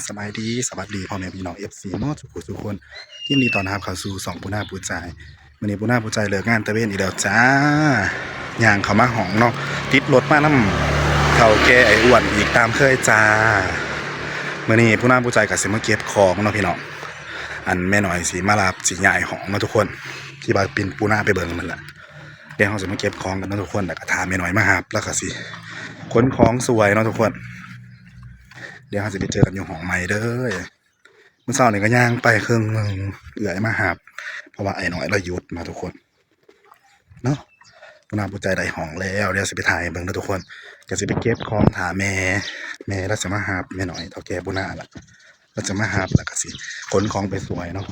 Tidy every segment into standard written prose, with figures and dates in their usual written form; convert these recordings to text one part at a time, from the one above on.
สบายดีสวัสดีพ่อแม่พี่น้องFCมอทุกคนยินดีต้อนรับเข้าสู่สองปูนาปูใจมื้อนี้ปูนาปูใจเลิกงานตะเวนอีกแล้วจ้าย่างเข้ามาห้องเนาะติดรถมานำเฒ่าแก่ไอ้อ้วนอีกตามเคยจ้ามื้อนี้ปูนาปูใจก็สิมาเก็บของเนาะพี่น้องอันแม่น้อยสิมารับสิย้ายห้องมาทุกคนที่บ้านปินปูนาไปเบิ่งมันล่ะเดี๋ยวเฮาสิมาเก็บของกันเนาะทุกคนแล้วก็ถามแม่น้อยมารับแล้วก็สิขนของสวยเนาะทุกคนเดี๋ยวเราจะไปเจอกันอยู่ห้องใหม่เด้อเมื่อเช้านี่ก็ย่างไปครึ่งนึงเอื่อยมาหาบเพราะว่าไอ้น้อยเราหยุดมาทุกคนเนาะปุณาปุใจได้ห้องแล้วเดี๋ยวจะไปถ่ายเบิ่งนะทุกคนก็จะไปเก็บของถาแม่เราจะมาหาบแม่น้อยเท่าแก่ปุณาล่ะเราจะมาหาบแล้วก็สิขนของไปสวยเนาะ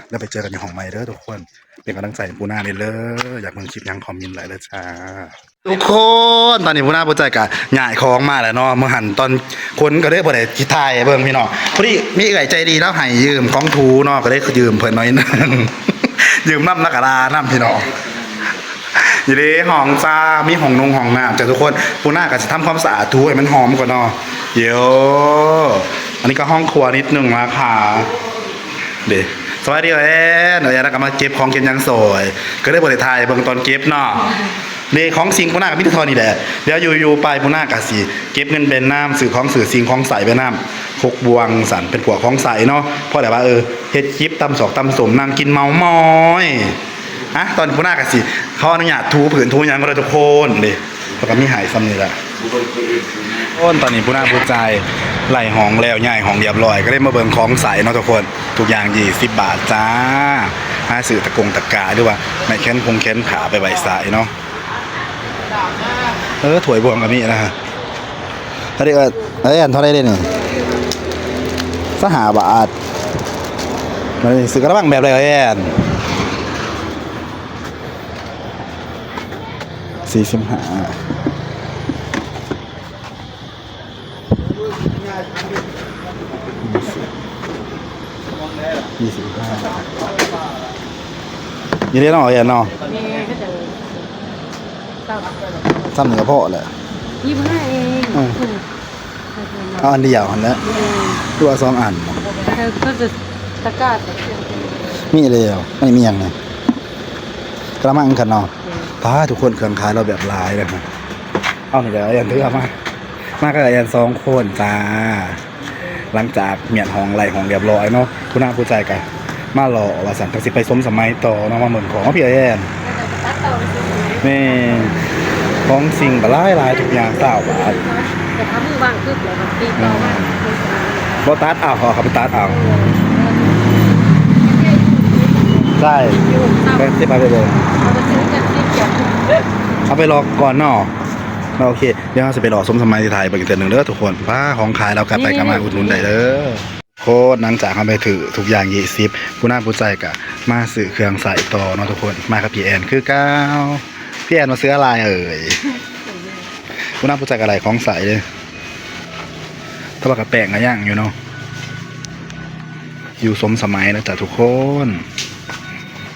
แล้วไปเจอกันอยู่ห้องใหม่เด้อทุกคนเป็นกำลังใจปุณาเลยอยากเบิ่งคลิปยังคอมเมนต์หลายเลยจ้าทุกคนตอนนี้ปุณาปุใจก็ย้ายของมาแล้วเนาะเมื่อหันตอนคนก็ได้บ่ได้ที่ถ่ายเบิ่งพี่น้องพอดีมีเอื้อยใจดีแล้วให้ยืมของทูเนาะก็ได้ยืมเพิ่นหน่อยนึง ยืมน้ำนักกระดาน้ำพี่น้องอยู่ดีห้องจ้ามีห้องนุ่งห้องน้ำจ้ะทุกคนปูน่าก็จะทำความสะอาดทูให้มันหอมก่อนเนาะเดี๋ยวอันนี้ก็ห้องครัวนิดนึงนะคะเดี๋ยวสวัสดีแอนเดี๋ยวเราก็มาเก็บของเก็บยังสวยก็ได้บริทายเบิ่งตอนเก็บเนาะเดี๋ยวของสิงปูน่ากับพิธีทอนี่แหละเดี๋ยวอยู่ไปปูน่ากับสีเก็บเงินเป็นน้ำสื่อของสื่อสิงของใสเป็นน้ำพกบวงสันเป็นขวดของใสเนาะเพราะแต่ว่าเฮ็ดคลิปตำสอกตำสมนางกินเมามอยอะตอนปูน่ากับสีเขาอนุญาตทูผืนทูยังก็เลยทุกคนเลยแล้วก็มีหายซ้ำนี่แหละตอนนี้ปูน่าปูใจไหลห้องแล้วใหญ่ห้องเรียบร้อยก็ได้มาเบิ่งของใสเนาะทุกคนทุกอย่าง20 บาทจ้าหาสื่อตะกงตะกาด้วยว่าในแค้นขาไปใบสายเนาะถวยบวงกับนี่นะฮะเท่าอันเท่าไรได้เนี่ย5 บาทมันซื้อกระบังแบบไรแอน45 ยี่เรียนเนาะแอนเนาะซ้ำหนึ่งกระเพาะแหละ25 เองเอาอันเดียวหันแล้วตัว2 อันก็จะตะกร้ามีอะไรอ่ะไม่มีอย่างไงกระมังกันเนาะป้าทุกคนเครื่องขายเราแบบลายเลยนะเอาหน่อยเดี๋ยวแอนถือมากับแอน2 คนจ้าหลังจากเมียนห้องไหลห้องเรียบร้อยเนาะคุณน้าผู้ใจกันมาหล่อว่าสันจะไปสมสมัยต่อเนาะมาเหมือนของพี่แอนนี่ของสิ่งหลายทุกอย่าง9 บาทแต่ถ้ามือบางคือเราตีต่อมาบ่ตัดเอาเขาไปตัดเอาใช่ไปเลยเอาไปรอก่อนเนาะโอเคเดี๋ยวเราจะไปรอสมสมัยที่ไทยไปอีกเดือนหนึ่งเด้อทุกคนป้าของขายเรากลับไปกลับมาอุดหนุนได้เด้อโคตรนังจากเขาไปถือทุกอย่าง20ผู้น่าผู้ใจกะมาซื้อเครื่องใส่ต่อเนาะทุกคนมากับพี่แอนคือก้าวพี่แอนมาซื้ออะไรผู้น่าผู้ใจกับอะไรของใส่เลยตะบักกระแป้งกระย่างอยู่เนาะอยู่สมสมัยนะจ๊ะทุกคน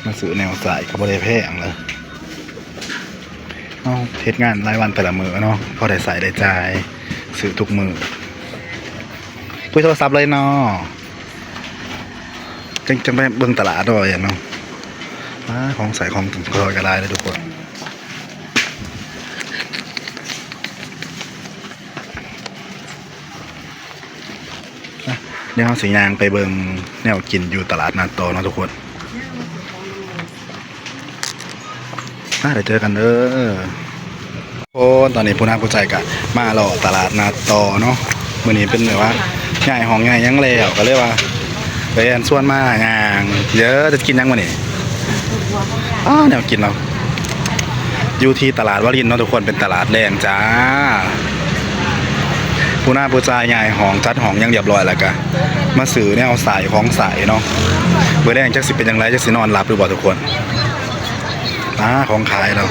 มาซื้อแนวใส่กับบริแพงเลยเทศงานรายวันแต่ละมือเนาะพอได้ใส่ได้จ่ายซื้อทุกมือคุยโทรศัพท์เลยเนาะจังไปเบิ่งตลาดด้วยเนาะของใส่ของถึงคอยกระไรเลยทุกคนเดี๋ยวเราสิยางไปเบิ่งแนวกินอยู่ตลาดนาโตเนาะทุกคนเดี๋ยวเจอกันเด้อโอ้ตอนนี้ผู้น่าผู้ใจกะมาหล่อตลาดนาโตเนาะมื้อนี้เป็นแบบว่าใหญ่ห้องใหญ่ยังแล้วก็เรียกว่าไปอันส่วนมางานเยอะจะกินยังมื้อนี้แนวกินเราอยู่ที่ตลาดวรินทร์เนาะทุกคนเป็นตลาดแรงจ้าผู้น่าผู้ใจใหญ่ห้องจัดห้องยังเรียบร้อยแล้วกะมาซื้อแนวสายของสายเนาะเมื่อแรงจักสิเป็นจังไรจักสินอนหลับหรือบ่ทุกคนของขายเรา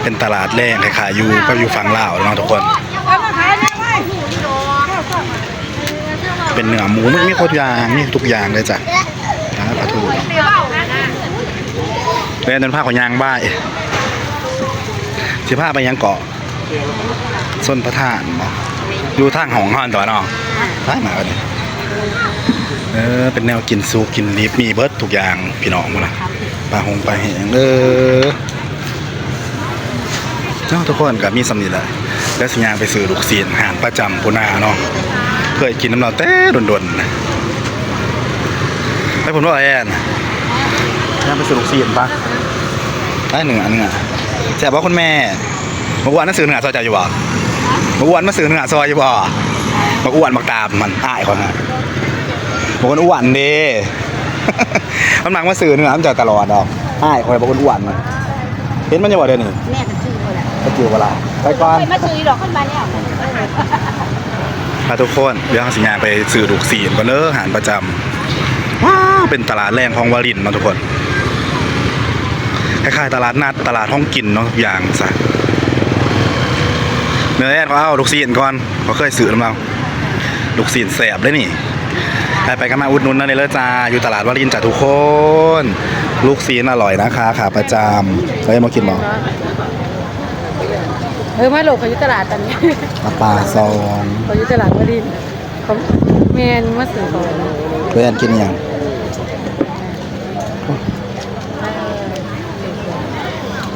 เป็นตลาดแรงขายอยู่ก็อยู่ฝั่งลาวเนาะทุกคนเป็นเนื้อหมูมันมีทุกอย่างนี่ทุกอย่างเลยจ้ะปลาทูเป็นผ้าขนยางบ้ายผ้าไปยังเกาะส้นพระธาตุอยู่ทางหองห้อนตัวเนาะ ร้ายหมาเนี่ยเป็นแนวกินซุปกินลิฟมีเบิร์ดทุกอย่างพี่น้องมั้งนะปลาหงปลาแห้งเจ้าทุกคนกับมีสำนีแหละแล้วสัญญาไปซื้อลูกศิษย์อาหารประจำปุนาเนาะเคยกินน้ำเราแต่ดนๆนะให้ผมว่าอะไรนะย่างไปซื้อลูกศิษย์ปะได้หนึ่งอันแซ่บว่าคุณแม่เมื่อวานนั่นซื้อหนึ่งซอยใจอยู่บ่เมื่อวานมาซื้อหนึ่งซอยอยู่บ่มาอ้วนมาตามมันอ้ายคนน่ะบอกคนอ้วนเด้ มันมักมาซื้อหนึ่งมันจะตลอดดอกอ้ายคนบอกคนอ้วนมันเห็นมันจะบอกเดี๋ยวนี้ แม่ก็ซื้อหมดแหละ ก็จิ๋วเวลาไปก่อน เคยมาซื้อดอกขึ้นมาแล้ว ทุกคนเดี๋ยวสัญญาไปซื้อลูกศิษย์ก่อนเด้ออาหารประจำว้าวเป็นตลาดแรงของวารินเนาะทุกคนคล้ายๆตลาดนัดตลาดห้องกินเนาะทุกอย่างซะเนื้อแอดเขาเอาลูกศิษย์ก่อนเขาเคยซื้อน้ำเราลูกศิษย์แสบเลยนี่ไปกันมาอุดหนุนนั่นเลยจ้าอยู่ตลาดวารินจ้าทุกคนลูกศิษย์อร่อยนะคะขาประจำเคยมากินบ่ มาโลกเขาอยู่ตลาดตอนนี้ ปลาซอง เขาอยู่ตลาดวรินทร์เขาแมนมาซื้อของ เพื่อนกินอย่าง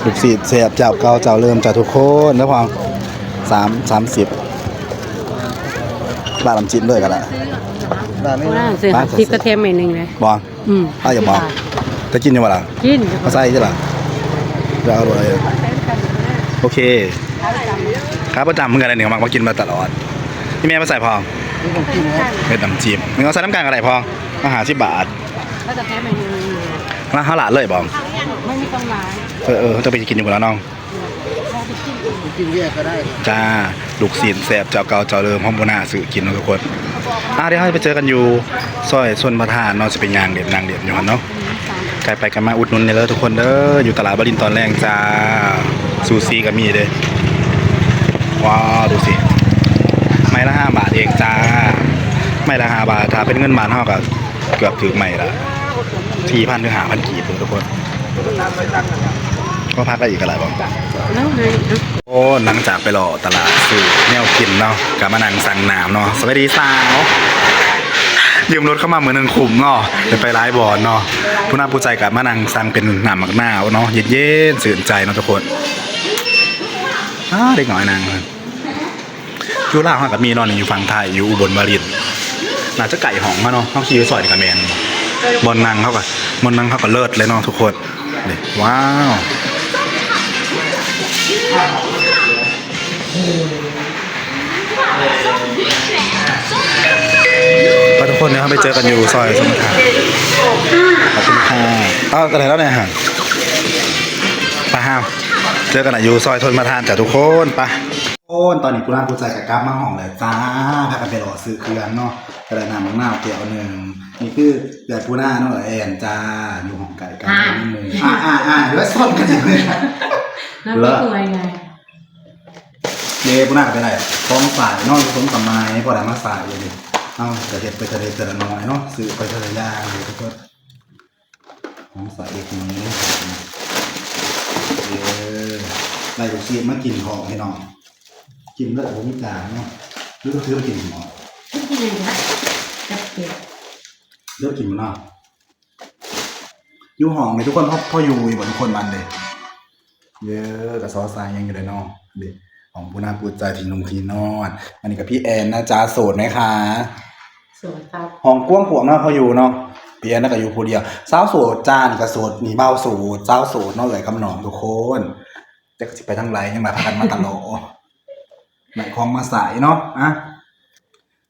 ลูกศิษย์แสบเจ้าเก่าเจ้าเริ่มจ้าทุกคนแล้วพอ30บาทลำจิ้มด้วยกันแหละ เขาน่าซื้อทิปกระเทียมใหม่หนึ่งเลย บอกอย่าบอกจะกินยังไงล่ะ กิน มาใส่ใช่หรอจะเอาอะไรโอเคครับประจำเหมือนกันเลยเนี่ยมากินมาตลอดพี่แม่มาใส่พองเป็นน้ำจิ้มมึงเอาใส่น้ำกลางอะไรพองมาหา10 บาท ก็จะแค่ใหม่หนึ่ง มาข้าวหลาดเลยบอง ไม่มีต้องล้าง เขาจะไปกินอยู่บนแล้วน้อง กินแยกก็ได้ จ้าลูกศิษย์แสบเจ้าเก่าเจ้าเริ่มห้องบุญนาสื่อกินทุกคนเดี๋ยวเราจะไปเจอกันอยู่ซอยส่วนประธานเนาะจะเป็นยางเด็ดนางเด็ดอยู่หันเนาะไกลไปกันมาอุดหนุนเนี่ยเลยทุกคนเด้ออยู่ตลาดวรินทร์ตอนแรกจ้าซูซีก็มีเด้ว้าวดูสิไม่ละ5 บาทเองจ้าไม่ละ5 บาทถ้าเป็นเงินบาทเท่ากับเกือบถึงไม่ละ4,000 ถึง 5,000 กีบทุกคนก็พักได้อีกอะไรบ้าง แล้วไง โอ้หลังจากไปรอตลาดซื้อแนวกินเนาะกับมานั่งสั่งน้ำเนาะสวัสดีสาวยืมรถเข้ามาเหมือนนึงขุมเนาะไปร้ายบอลเนาะผู้น่าผู้ใจกับมานั่งสั่งเป็นน้ำหมักหน้าวเนาะเย็นๆสื่นใจเนาะทุกคนเด็กหน่อยนางอยู่ล่างเขากับมีนอนอยู่ฝั่งไทยอยู่อุบลวารินน่าจะไก่หองเขาเนาะเขาขี่ซอยกับแมนบอลนางเขากับเลิศเลยเนาะทุกคนว้าวทุกคนนะครับไปเจอกันอยู่ซอยสมุทรขอบคุณค่ะกันไหนแล้วเนี่ยฮะไปห้าวเจอกันอยู่ซอยทนมาทานแต่ทุกคนไปตอนนี้กูร่างกูใจกับกราฟมาห้องเลยจ้าพากันไปรอซื้อเครื่องเนาะกระไรน้ำมังนาวเกี่ยวหนึ่งนี่คือเดือดกูหน้าเนาะแอนจ้าอยู่ห้องไก่กันนี่มือแล้วซ่อนกันอย่างนี้ น้ำไม่ตัวไง เย่กูน่าจะเป็นไรฟ้องสายนอกผสมกับไม้พอได้มาสายเลยจะเห็ดไปทะเลแต่ละน้อยเนาะซื้อไปทะเลยางเลยทุกคนฟ้องสายเด็กนี้ได้ลูกศิษย์มากินหอมให้น้องกินแล้วผมมีจานเนาะหรือต้องซื้อมากินหอม กินอะไรนะจับเก็บ เลือกกินมันเนาะอยู่หอมเลยทุกคนพ่ออยู่บนทุกคนมันเลยเยอะกับซอสทรายยังอยู่เลยเนาะเด็กของผู้น่าปูใจทีนงทีนอนอันนี้กับพี่แอนนะจ๊ะโสดไหมคะ สวยครับ ห้องกว้างขวางเนาะเขาอยู่เนาะพี่แอนน่าจะอยู่ผู้เดียวสาวโสดจ้านี่ก็โสดนี่เบาโสดสาวโสดเนาะเลยคำหนอมทุกคนจะสิไปทางไรยังมาพากันมาตลอดไหนคลองมาสายเนาะ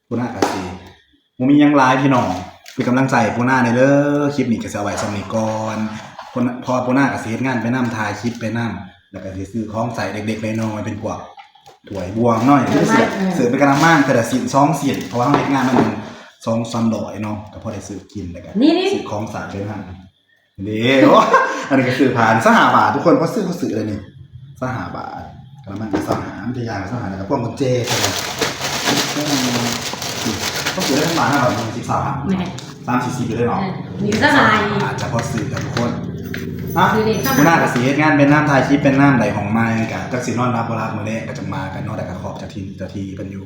ผู้น่ากะสีมูมียังไลฟ์พี่น้องเป็นกำลังใจผู้น่าในเด้อคลิปนี้ก็จะเอาไว้สมัยก่อนพอผู้น่ากะสีงานไปนั่งถ่ายคลิปไปนั่งแล้วก็ซื้อของใส่เด็กๆน้อยๆเป็นพวกถวยบวงน้อยเสือเป็นกระมังกระสิน2 เพราะว่าเด็กงานมัน2-300เนาะก็พอได้ซื้อกินแล้วกันซื้อของสารไปนั่งนี่อันนี้ก็ซื้อผ่าน5 บาททุกคนเพราะซื้อเลยนี่5 บาทกระมัง2 มันจะยาง2แล้วก็พวกมันเจใช่ไหมก็ซื้อได้ทั้งบาทนะแบบ13-40ไปเลยเนาะ มีสหาย อาจจะพอซื้อกับทุกคนผู้น่ากระสีงานเป็นน้ำทายคลิปเป็นน้ำไหลของไม้กับจักสีนอนรับเวลาเมื่อแรกก็จะมากันนอกแต่กระขอบจากทีเป็นอยู่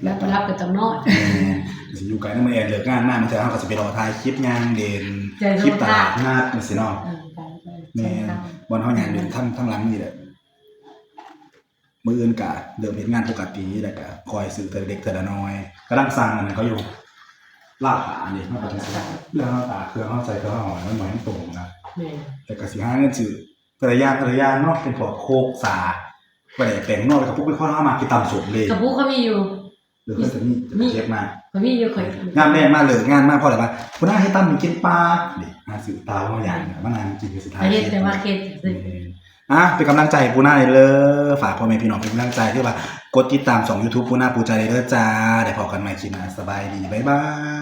แล้วไปรับไปตำนอด สิอยู่ไกลนำแอนเลิกงานมามันจะเฮาก็สิไปรอถ่ายคลิปงานเด่น ใจโลด คลิปตลาดนัดจังซี่เนาะ ไป แม่นบ่เฮาหยังเด่นทั้งหลังนี่แหละมื้ออื่นก็เริ่มเฮ็ดงานปกติแล้วก็คอยซื้อแต่เล็กแต่ละน้อยกำลังสั่งอันนั้นเขาอยู่ลาดผานี่เฮาก็จังซี่แล้วเฮาตากเครื่องเฮาใส่เครื่องเฮามันบ่ให้ตรงนะ แม่ แต่ก็สิหาเงินซื้อแต่ละอย่างเนาะเป็นพวกโคกสาบ่ได้แปลงนอกแล้วก็พวกเป็นคนเฮามากินตามสูตรเลย กระปุกเขามีอยู่ หรือเขาจะมีเชฟมา เขามีอยู่เคย งานแรกมาเลยงานมาเพราะอะไรวะคุณน้าให้ตั้มกินปลาดิมาสื่อตาว่าอย่างมางานกินคือสุดท้าย อันนี้แต่ว่าเคส เป็นกำลังใจปูน่าเลยฝากพ่อแม่พี่น้องเป็นกำลังใจที่ว่ากดติดตาม2 YouTube ปูน่าปูใจเลยเด้อจ้าได้พบกันใหม่คลิปหน้าสบายดีบ๊ายบาย